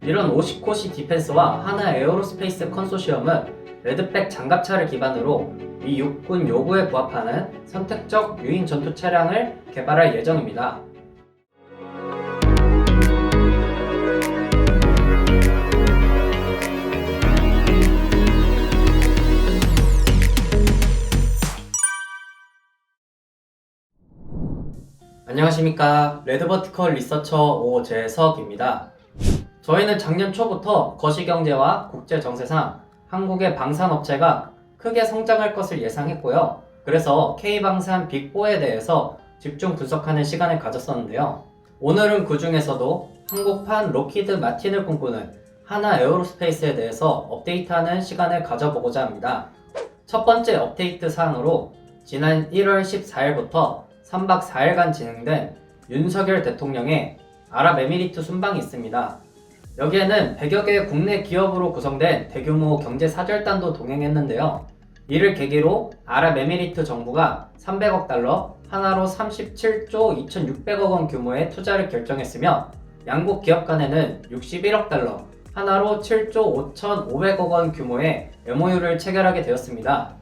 이런 오시코시 디펜스와 하나 에어로스페이스 컨소시엄은 레드백 장갑차를 기반으로 미 육군 요구에 부합하는 선택적 유인 전투 차량을 개발할 예정입니다. 안녕하십니까. 레드버티컬 리서처 오재석입니다. 저희는 작년 초부터 거시경제와 국제정세상 한국의 방산업체가 크게 성장할 것을 예상했고요. 그래서 K방산 빅4에 대해서 집중 분석하는 시간을 가졌었는데요. 오늘은 그 중에서도 한국판 로키드 마틴을 꿈꾸는 하나 에어로스페이스에 대해서 업데이트하는 시간을 가져보고자 합니다. 첫 번째 업데이트 사항으로 지난 1월 14일부터 3박 4일간 진행된 윤석열 대통령의 아랍에미리트 순방이 있습니다. 여기에는 100여 개의 국내 기업으로 구성된 대규모 경제사절단도 동행했는데요. 이를 계기로 아랍에미리트 정부가 300억 달러, 하나로 37조 2600억 원 규모의 투자를 결정했으며 양국 기업 간에는 61억 달러, 하나로 7조 5500억 원 규모의 MOU를 체결하게 되었습니다.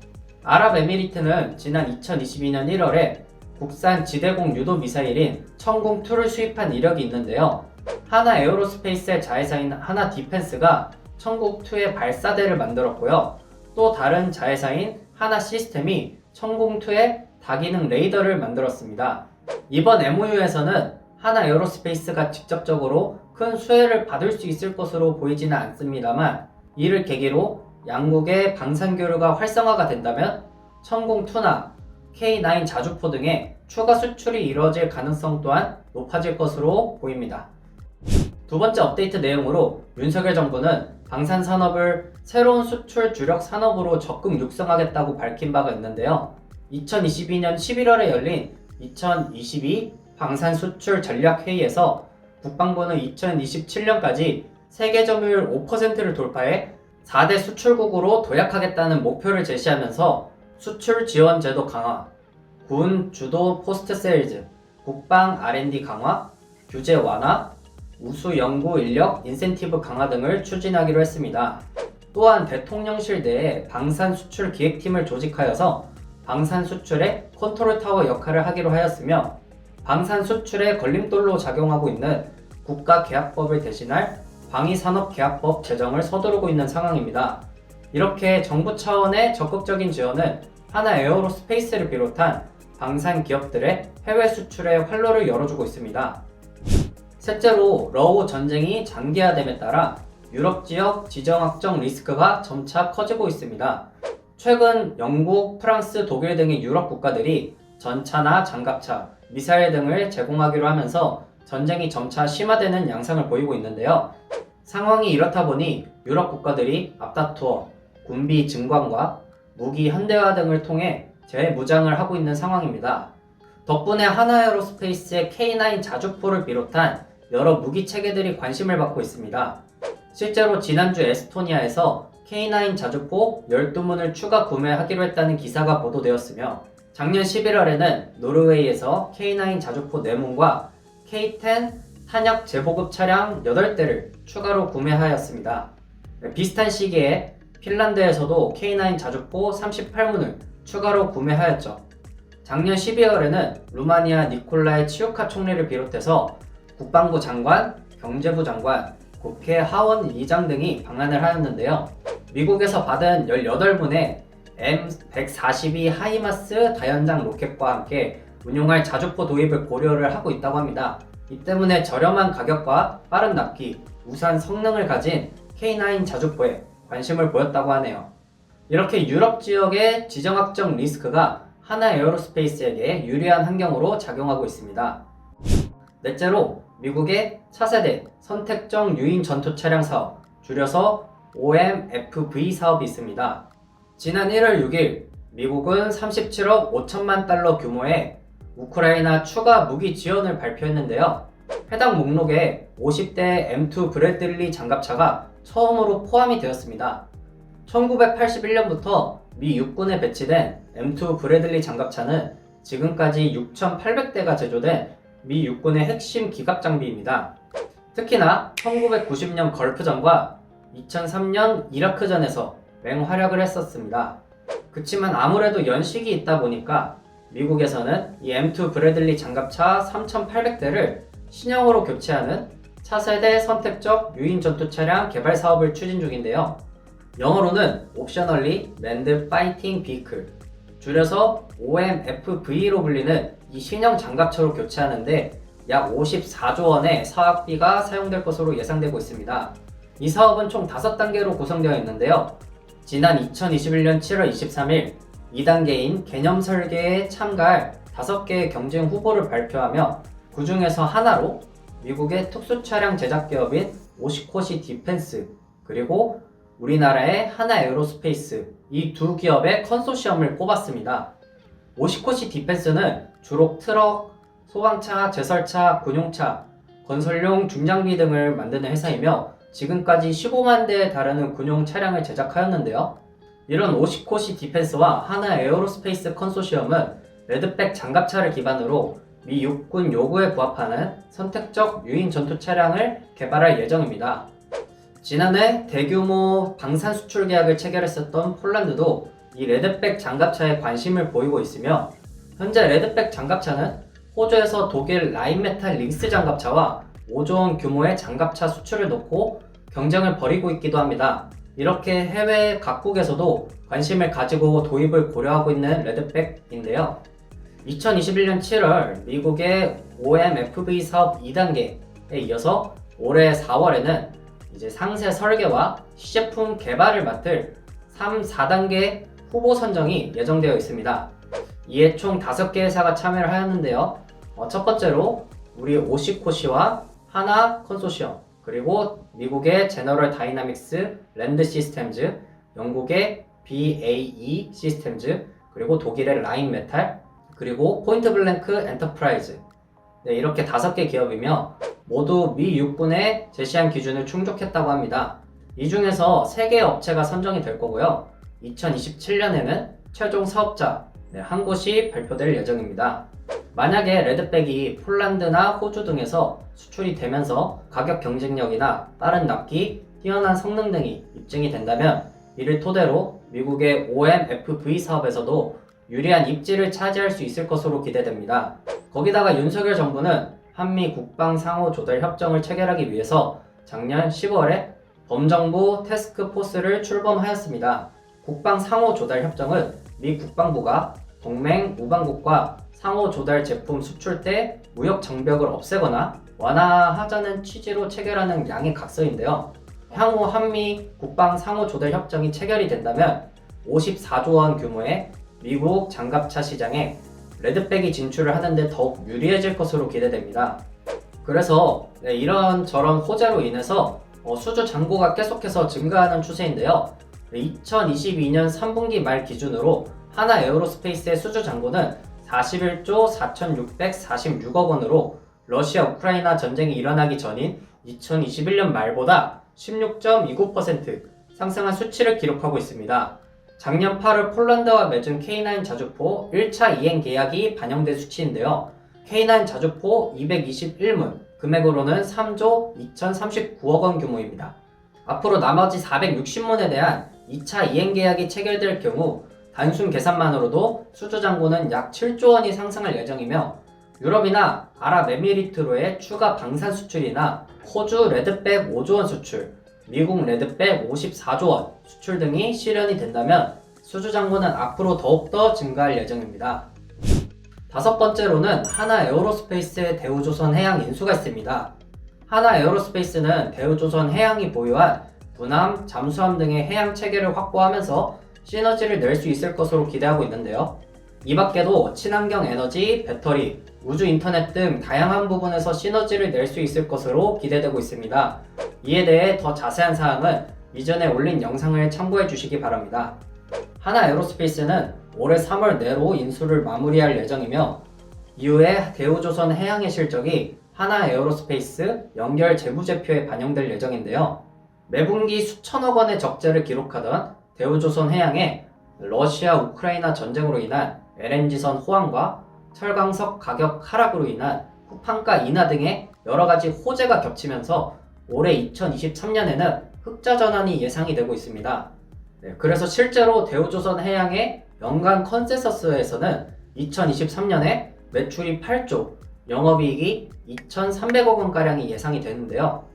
아랍에미리트는 지난 2022년 1월에 국산 지대공 유도 미사일인 천궁2를 수입한 이력이 있는데요. 하나 에어로스페이스의 자회사인 하나 디펜스가 천궁2의 발사대를 만들었고요. 또 다른 자회사인 하나 시스템이 천궁2의 다기능 레이더를 만들었습니다. 이번 MOU에서는 하나 에어로스페이스가 직접적으로 큰 수혜를 받을 수 있을 것으로 보이지는 않습니다만 이를 계기로 양국의 방산교류가 활성화가 된다면 천궁2나 K9 자주포 등의 추가 수출이 이루어질 가능성 또한 높아질 것으로 보입니다. 두 번째 업데이트 내용으로 윤석열 정부는 방산 산업을 새로운 수출 주력 산업으로 적극 육성하겠다고 밝힌 바가 있는데요. 2022년 11월에 열린 2022 방산 수출 전략 회의에서 국방부는 2027년까지 세계 점유율 5%를 돌파해 4대 수출국으로 도약하겠다는 목표를 제시하면서 수출 지원 제도 강화, 군 주도 포스트 세일즈, 국방 R&D 강화, 규제 완화, 우수 연구 인력 인센티브 강화 등을 추진하기로 했습니다. 또한 대통령실 내에 방산 수출 기획팀을 조직하여서 방산 수출의 컨트롤 타워 역할을 하기로 하였으며 방산 수출의 걸림돌로 작용하고 있는 국가계약법을 대신할 방위산업계약법 제정을 서두르고 있는 상황입니다. 이렇게 정부 차원의 적극적인 지원은 하나 에어로스페이스를 비롯한 방산 기업들의 해외 수출에 활로를 열어주고 있습니다. 셋째로 러우 전쟁이 장기화됨에 따라 유럽 지역 지정학적 리스크가 점차 커지고 있습니다. 최근 영국, 프랑스, 독일 등의 유럽 국가들이 전차나 장갑차, 미사일 등을 제공하기로 하면서 전쟁이 점차 심화되는 양상을 보이고 있는데요. 상황이 이렇다 보니 유럽 국가들이 앞다투어 군비 증강과 무기 현대화 등을 통해 재무장을 하고 있는 상황입니다. 덕분에 하나에어로스페이스의 K9 자주포를 비롯한 여러 무기 체계들이 관심을 받고 있습니다. 실제로 지난주 에스토니아에서 K9 자주포 12문을 추가 구매하기로 했다는 기사가 보도되었으며 작년 11월에는 노르웨이에서 K9 자주포 4문과 K10 탄약 재보급 차량 8대를 추가로 구매하였습니다. 비슷한 시기에 핀란드에서도 K9 자주포 38문을 추가로 구매하였죠. 작년 12월에는 루마니아 니콜라이 치우카 총리를 비롯해서 국방부 장관, 경제부 장관, 국회 하원 의장 등이 방한을 하였는데요. 미국에서 받은 18문의 M142 하이마스 다연장 로켓과 함께 운용할 자주포 도입을 고려를 하고 있다고 합니다. 이 때문에 저렴한 가격과 빠른 납기, 우수한 성능을 가진 K9 자주포에 관심을 보였다고 하네요. 이렇게 유럽 지역의 지정학적 리스크가 하나 에어로스페이스에게 유리한 환경으로 작용하고 있습니다. 넷째로 미국의 차세대 선택적 유인 전투 차량 사업, 줄여서 OMFV 사업이 있습니다. 지난 1월 6일 미국은 37억 5천만 달러 규모의 우크라이나 추가 무기 지원을 발표했는데요. 해당 목록에 50대 M2 브래들리 장갑차가 처음으로 포함이 되었습니다. 1981년부터 미 육군에 배치된 M2 브래들리 장갑차는 지금까지 6,800대가 제조된 미 육군의 핵심 기갑 장비입니다. 특히나 1990년 걸프전과 2003년 이라크전에서 맹활약을 했었습니다. 그치만 아무래도 연식이 있다 보니까 미국에서는 이 M2 브래들리 장갑차 3800대를 신형으로 교체하는 차세대 선택적 유인 전투 차량 개발 사업을 추진 중인데요. 영어로는 Optionally Manned Fighting Vehicle, 줄여서 OMFV로 불리는 이 신형 장갑차로 교체하는데 약 54조 원의 사업비가 사용될 것으로 예상되고 있습니다. 이 사업은 총 5단계로 구성되어 있는데요. 지난 2021년 7월 23일 2단계인 개념 설계에 참가할 5개의 경쟁 후보를 발표하며 그 중에서 하나로 미국의 특수차량 제작 기업인 오시코시 디펜스 그리고 우리나라의 하나 에어로스페이스, 이 두 기업의 컨소시엄을 뽑았습니다. 오시코시 디펜스는 주로 트럭, 소방차, 제설차, 군용차, 건설용 중장비 등을 만드는 회사이며 지금까지 15만 대에 달하는 군용 차량을 제작하였는데요. 이런 오시코시 디펜스와 하나 에어로스페이스 컨소시엄은 레드백 장갑차를 기반으로 미 육군 요구에 부합하는 선택적 유인 전투 차량을 개발할 예정입니다. 지난해 대규모 방산 수출 계약을 체결했었던 폴란드도 이 레드백 장갑차에 관심을 보이고 있으며 현재 레드백 장갑차는 호주에서 독일 라인메탈 링스 장갑차와 5조 원 규모의 장갑차 수출을 놓고 경쟁을 벌이고 있기도 합니다. 이렇게 해외 각국에서도 관심을 가지고 도입을 고려하고 있는 레드백인데요. 2021년 7월 미국의 OMFV 사업 2단계에 이어서 올해 4월에는 이제 상세 설계와 시제품 개발을 맡을 3, 4단계 후보 선정이 예정되어 있습니다. 이에 총 5개 회사가 참여를 하였는데요. 첫 번째로 우리 오시코시와 하나 컨소시엄, 그리고 미국의 제너럴 다이나믹스 랜드 시스템즈, 영국의 BAE 시스템즈, 그리고 독일의 라인 메탈, 그리고 포인트 블랭크 엔터프라이즈. 네, 이렇게 5개 기업이며 모두 미 육군의 제시한 기준을 충족했다고 합니다. 이 중에서 3개 업체가 선정이 될 거고요. 2027년에는 최종 사업자 한 곳이 발표될 예정입니다. 만약에 레드백이 폴란드나 호주 등에서 수출이 되면서 가격 경쟁력이나 빠른 납기, 뛰어난 성능 등이 입증이 된다면 이를 토대로 미국의 OMFV 사업에서도 유리한 입지를 차지할 수 있을 것으로 기대됩니다. 거기다가 윤석열 정부는 한미 국방 상호 조달 협정을 체결하기 위해서 작년 10월에 범정부 태스크포스를 출범하였습니다. 국방 상호 조달 협정은 미 국방부가 동맹 우방국과 상호 조달 제품 수출 때 무역 장벽을 없애거나 완화하자는 취지로 체결하는 양해 각서인데요. 향후 한미 국방 상호 조달 협정이 체결이 된다면 54조 원 규모의 미국 장갑차 시장에 레드백이 진출을 하는데 더욱 유리해질 것으로 기대됩니다. 그래서 이런저런 호재로 인해서 수주 잔고가 계속해서 증가하는 추세인데요. 2022년 3분기 말 기준으로 하나 에어로스페이스의 수주 잔고는 41조 4,646억 원으로 러시아 우크라이나 전쟁이 일어나기 전인 2021년 말보다 16.29% 상승한 수치를 기록하고 있습니다. 작년 8월 폴란드와 맺은 K9 자주포 1차 이행 계약이 반영된 수치인데요. K9 자주포 221문, 금액으로는 3조 2039억 원 규모입니다. 앞으로 나머지 460문에 대한 2차 이행 계약이 체결될 경우 단순 계산만으로도 수주 잔고는 약 7조 원이 상승할 예정이며 유럽이나 아랍에미리트로의 추가 방산 수출이나 호주 레드백 5조 원 수출, 미국 레드백 54조 원 수출 등이 실현이 된다면 수주 잔고는 앞으로 더욱더 증가할 예정입니다. 5번째로는 하나 에어로스페이스의 대우조선 해양 인수가 있습니다. 하나 에어로스페이스는 대우조선 해양이 보유한 군함, 잠수함 등의 해양 체계를 확보하면서 시너지를 낼 수 있을 것으로 기대하고 있는데요. 이 밖에도 친환경 에너지, 배터리, 우주 인터넷 등 다양한 부분에서 시너지를 낼 수 있을 것으로 기대되고 있습니다. 이에 대해 더 자세한 사항은 이전에 올린 영상을 참고해 주시기 바랍니다. 하나 에어로스페이스는 올해 3월 내로 인수를 마무리할 예정이며 이후에 대우조선 해양의 실적이 하나 에어로스페이스 연결 재무제표에 반영될 예정인데요. 매분기 수천억 원의 적자를 기록하던 대우조선 해양에 러시아 우크라이나 전쟁으로 인한 LNG선 호황과 철강석 가격 하락으로 인한 쿠팡가 인하 등의 여러 가지 호재가 겹치면서 올해 2023년에는 흑자 전환이 예상이 되고 있습니다. 그래서 실제로 대우조선해양의 연간 컨센서스에서는 2023년에 매출이 8조, 영업이익이 2,300억 원가량이 예상이 되는데요.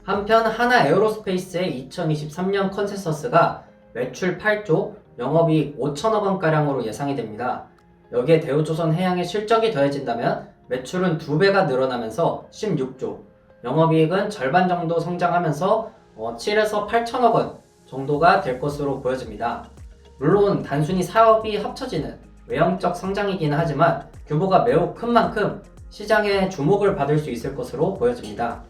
한편 하나에어로스페이스의 2023년 컨센서스가 매출 8조, 영업이익 5천억 원가량으로 예상이 됩니다. 여기에 대우조선해양의 실적이 더해진다면 매출은 2배가 늘어나면서 16조, 영업이익은 절반 정도 성장하면서 7에서 8천억 원 정도가 될 것으로 보여집니다. 물론 단순히 사업이 합쳐지는 외형적 성장이기는 하지만 규모가 매우 큰 만큼 시장의 주목을 받을 수 있을 것으로 보여집니다.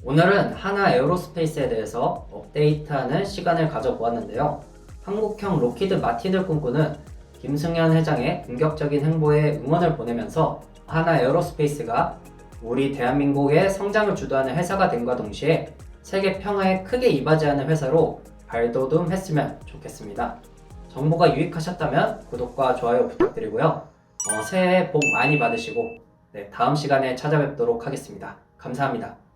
오늘은 하나에어로스페이스에 대해서 업데이트하는 시간을 가져보았는데요. 한국형 로키드 마틴을 꿈꾸는 김승현 회장의 공격적인 행보에 응원을 보내면서 하나에어로스페이스가 우리 대한민국의 성장을 주도하는 회사가 됨과 동시에 세계 평화에 크게 이바지하는 회사로 발돋움했으면 좋겠습니다. 정보가 유익하셨다면 구독과 좋아요 부탁드리고요. 새해 복 많이 받으시고 다음 시간에 찾아뵙도록 하겠습니다. 감사합니다.